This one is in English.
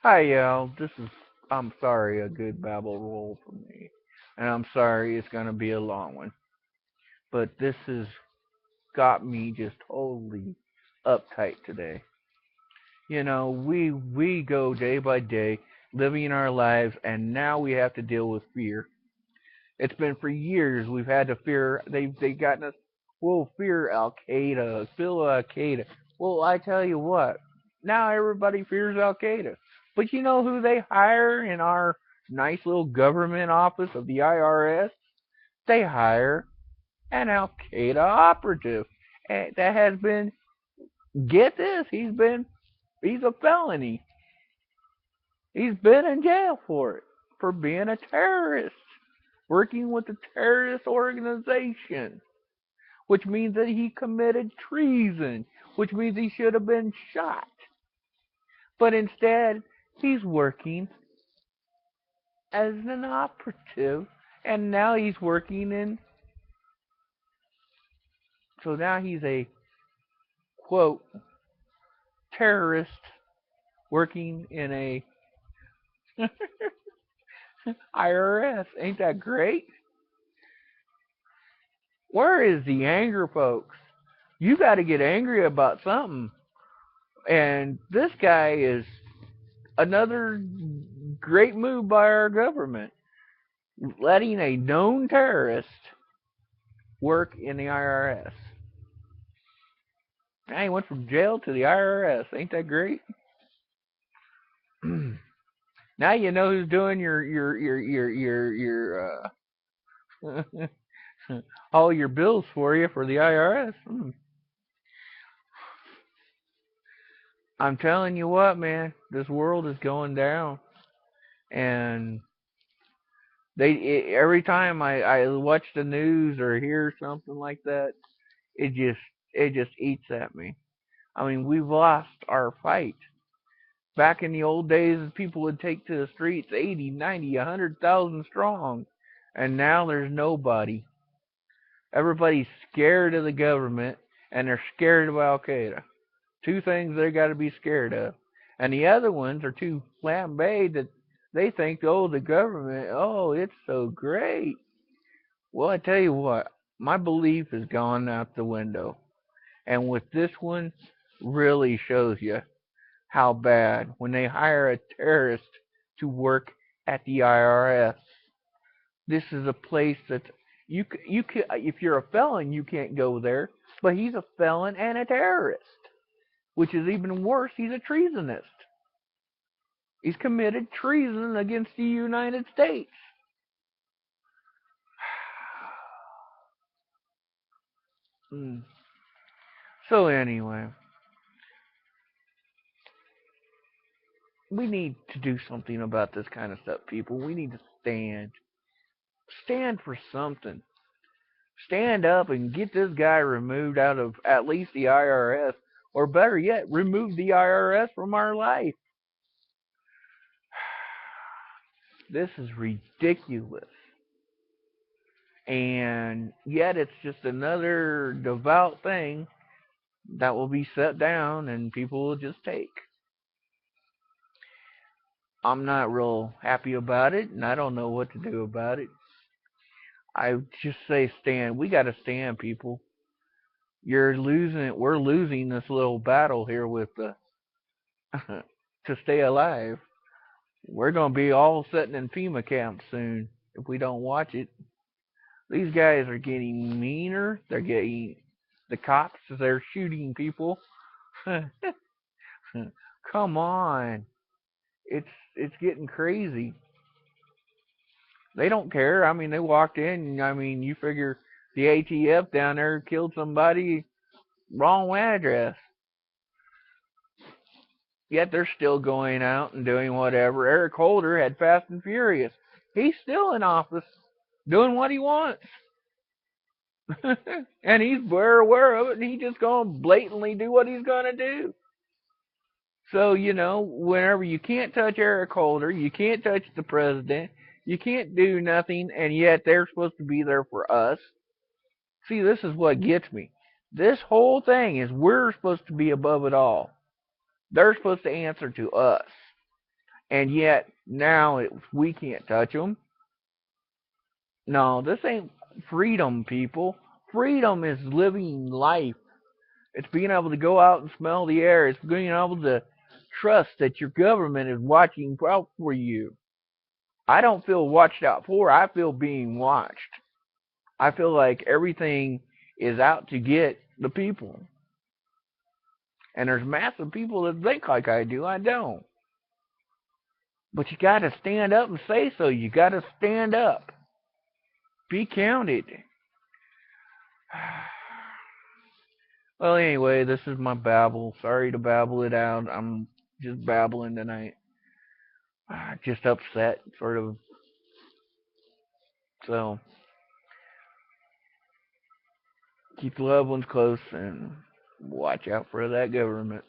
Hi, y'all. I'm sorry, a good babble roll for me. And I'm sorry it's going to be a long one. But this has got me just totally uptight today. We go day by day living our lives, and now we have to deal with fear. It's been for years we've had to fear. They've gotten us. We'll fear Al Qaeda, feel Al Qaeda. Well, I tell you what. Now everybody fears Al Qaeda. But you know who they hire in our nice little government office of the IRS? They hire an Al Qaeda operative that has been. Get this. He's a felony. He's been in jail for it for being a terrorist, working with a terrorist organization, which means that he committed treason, which means he should have been shot. But instead, he's working as an operative, and now he's working in. So now he's a quote terrorist working in a IRS. Ain't that great? Where is the anger, folks? You got to get angry about something. And this guy is another great move by our government, letting a known terrorist work in the IRS. Now he went from jail to the IRS. Ain't that great? Now you know who's doing your all your bills for you for the IRS. I'm telling you what, man, this world is going down, and every time I watch the news or hear something like that, it just it just eats at me. I mean, we've lost our fight. Back in the old days, people would take to the streets 80, 90, 100,000 strong, and now there's nobody. Everybody's scared of the government, and they're scared of Al Qaeda. Two things they got to be scared of, and the other ones are too flambéed that they think, oh, the government, oh, it's so great. Well, I tell you what, my belief has gone out the window. And with this one, really shows you how bad when they hire a terrorist to work at the IRS. This is a place that you can, if you're a felon, you can't go there. But he's a felon and a terrorist, which is even worse. He's a treasonist. He's committed treason against the United States. Hmm. So anyway, we need to do something about this kind of stuff, people. We need to stand for something. Stand up and get this guy removed out of at least the IRS, or better yet, remove the IRS from our life. This is ridiculous. And yet it's just another devout thing that will be set down and people will just take. I'm not real happy about it, and I don't know what to do about it. I just say stand. We got to stand, people. You're losing. We're losing this little battle here with the to stay alive. We're gonna be all sitting in FEMA camps soon if we don't watch it. These guys are getting meaner. They're getting the cops. They're shooting people. Come on, it's it's getting crazy. They don't care. I mean, they walked in. I mean, you figure the ATF down there killed somebody, wrong address. Yet they're still going out and doing whatever. Eric Holder had Fast and Furious. He's still in office, doing what he wants. And he's very aware of it, and he's just going to blatantly do what he's going to do. So, whenever you can't touch Eric Holder, you can't touch the president, you can't do nothing, and yet they're supposed to be there for us. See, this is what gets me. This whole thing is we're supposed to be above it all. They're supposed to answer to us. and yet now we can't touch them. No, this ain't freedom, people. Freedom is living life. It's being able to go out and smell the air. It's being able to trust that your government is watching out for you. I don't feel watched out for. I feel being watched. I feel like everything is out to get the people. And there's massive people that think like I do. I don't. But you got to stand up and say so. You got to stand up. Be counted. Well, anyway, this is my babble. Sorry to babble it out. I'm just babbling tonight. Just upset, sort of. So, keep the loved ones close and watch out for that government.